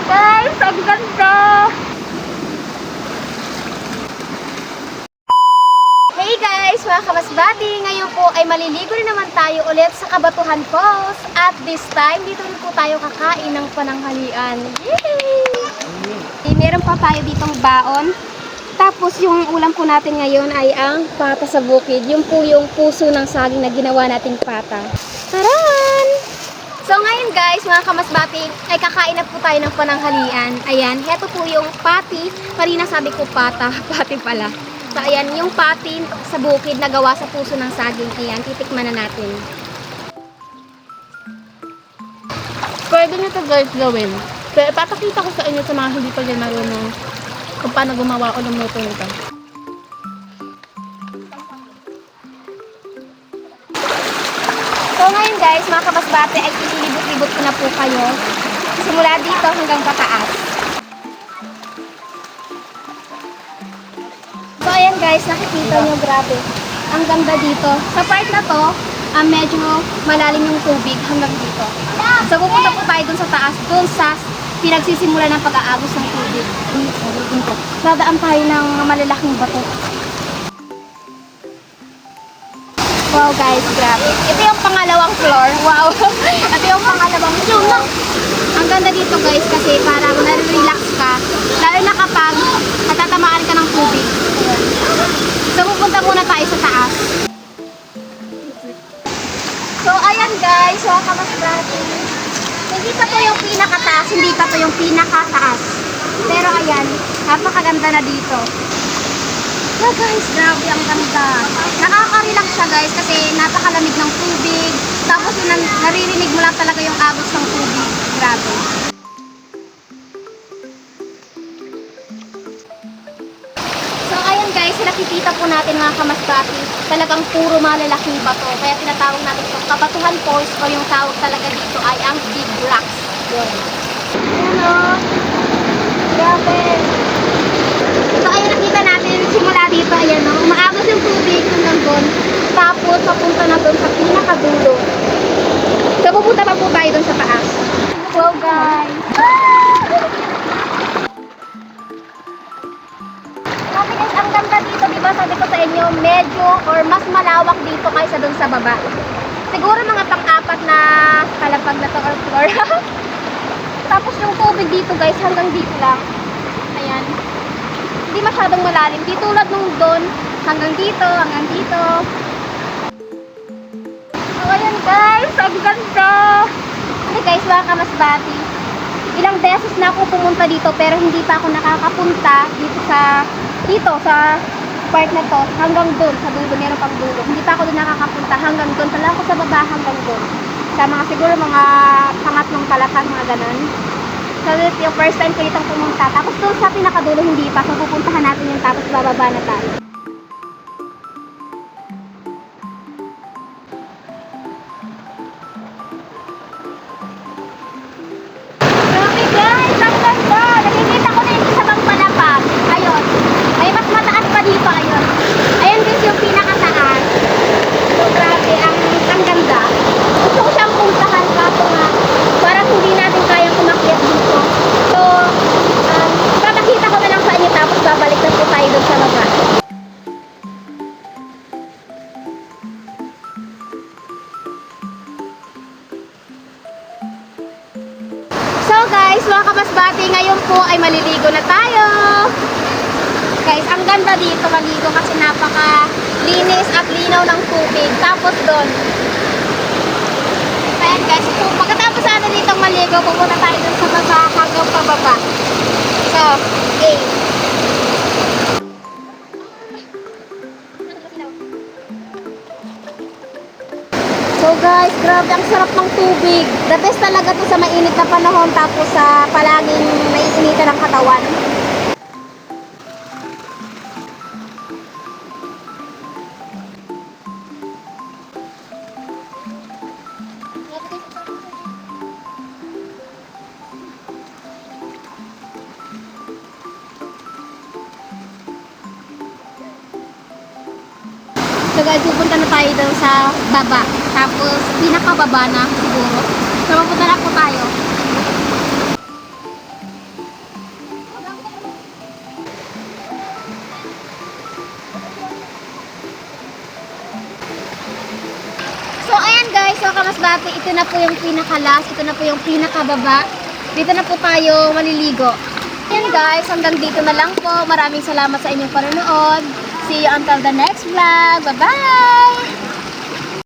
Guys, ang ganda! Hey guys, mga kamasbati! Ngayon po ay maliligo rin naman tayo ulit sa Kabatuhan Falls. At this time, dito rin po tayo kakain ng pananghalian. Yay! Meron pa tayo ditong baon. Tapos yung ulam po natin ngayon ay ang pata sa bukid. Yung po yung puso ng saging na ginawa nating pata. Taran! So ngayon guys, mga kamasbati, ay kakain na po tayo ng pananghalian. Ayan, heto po yung pati. Kanina sabi ko pata, pati pala. So ayan, yung pati sa bukid na gawa sa puso ng saging. Ayan, titikman na natin. Pwede nyo ito guys gawin. Pero papakita ko sa inyo sa mga hindi pa dyan marunong kung paano gumawa o lumuto nito. So ngayon guys, mga kabasbate, ay ilibot-libot ko na po kayo. Simula dito hanggang pataas. So ayan guys, nakikita nyo, grabe. Ang ganda dito. Sa part na to, medyo malalim yung tubig hanggang dito. So pupunta po tayo dun sa taas, dun sa pinagsisimula ng pag-aagos ng tubig. Dadaan tayo ng malalaking bato. Wow guys, grabe. Ito yung pangalawang floor. Wow. Ito yung pangalawang floor. Ang ganda dito guys kasi parang nare-relax ka. Lalo na kapag natatamaan ka ng tubig. So pupunta muna tayo sa taas. So ayan guys, mga kamasbati. Hindi pa to yung pinakataas, hindi pa to yung pinakataas. Pero ayan, napakaganda na dito. Yeah guys, grabe ang ganda. Nakaka-relax siya guys kasi napakalamig ng tubig. Tapos yun, naririnig mo lang talaga yung agos ng tubig. Grabe. So ayan guys, nakikita po natin mga kamasbati. Talagang puro malalaking bato. Kaya tinatawag natin itong Kabatuhan Falls o yung tawag talaga dito ay ang Big Rocks. Yun. Ayan o. Grabe. So ayun, nakita natin simula dito, ayan o, umaagos yung tubig hanggang doon, tapos papunta na doon sa pinakadulo. So pupunta pa po tayo doon sa taas. Wow guys! Grabe guys, ang ganda dito, diba? Sabi ko sa inyo, medyo or mas malawak dito kaysa doon sa baba. Siguro mga pang-apat na kalapag na to or floor. Tapos yung tubig dito guys, hanggang dito lang. Ayan. Hindi masyadong malalim. Di tulad nung doon, hanggang dito, hanggang dito. So, ayan guys, ang ganda! Okay guys, mga kamasbati, ilang beses na ako pumunta dito pero hindi pa ako nakakapunta dito sa part na to, hanggang doon, sa dulo, meron pang dulo. Hindi pa ako doon nakakapunta hanggang doon, pala ako sa baba hanggang doon. Sa mga siguro mga pangatlong palapag, mga ganun. So, yung first time ko itong pumunta. Tapos doon sa pinakadulo, hindi pa. So, pupuntahan natin yung tapos bababa na tayo. Grabe guys! Ang ganda! Nakikita ko na yung isa bang palapag. Ayun. May mas mataas pa dito. Ayun. Ayun guys yung pinakataas. So, grabe. Ang ganda. Gusto ko siyang puntahan kaso nga parang hindi natin kayang umakyat dito. So, papakita ko na lang sa inyo tapos babalik na po tayo doon sa baba. So guys, mga kabasbati, ngayon po ay maliligo na tayo. Guys, ang ganda dito maligo kasi napaka linis at linaw ng tubig. Tapos doon, ayan guys, so, pagkatapos natin ditong maligo, pupunta tayo dun sa baba hanggang pababa. So, okay. So guys, grabe ang sarap ng tubig. The best talaga to sa mainit na panahon tapos sa palaging naiinitan ng katawan. So guys, pupunta na tayo daw sa baba. Tapos, pinakababa na siguro. So, mapunta na po tayo. guys, so kamasbati, ito na po yung pinakalas, ito na po yung pinakababa. Dito na po tayo maliligo. Yan guys, hanggang dito na lang po. Maraming salamat sa inyong panonood. See you until the next vlog. Bye-bye!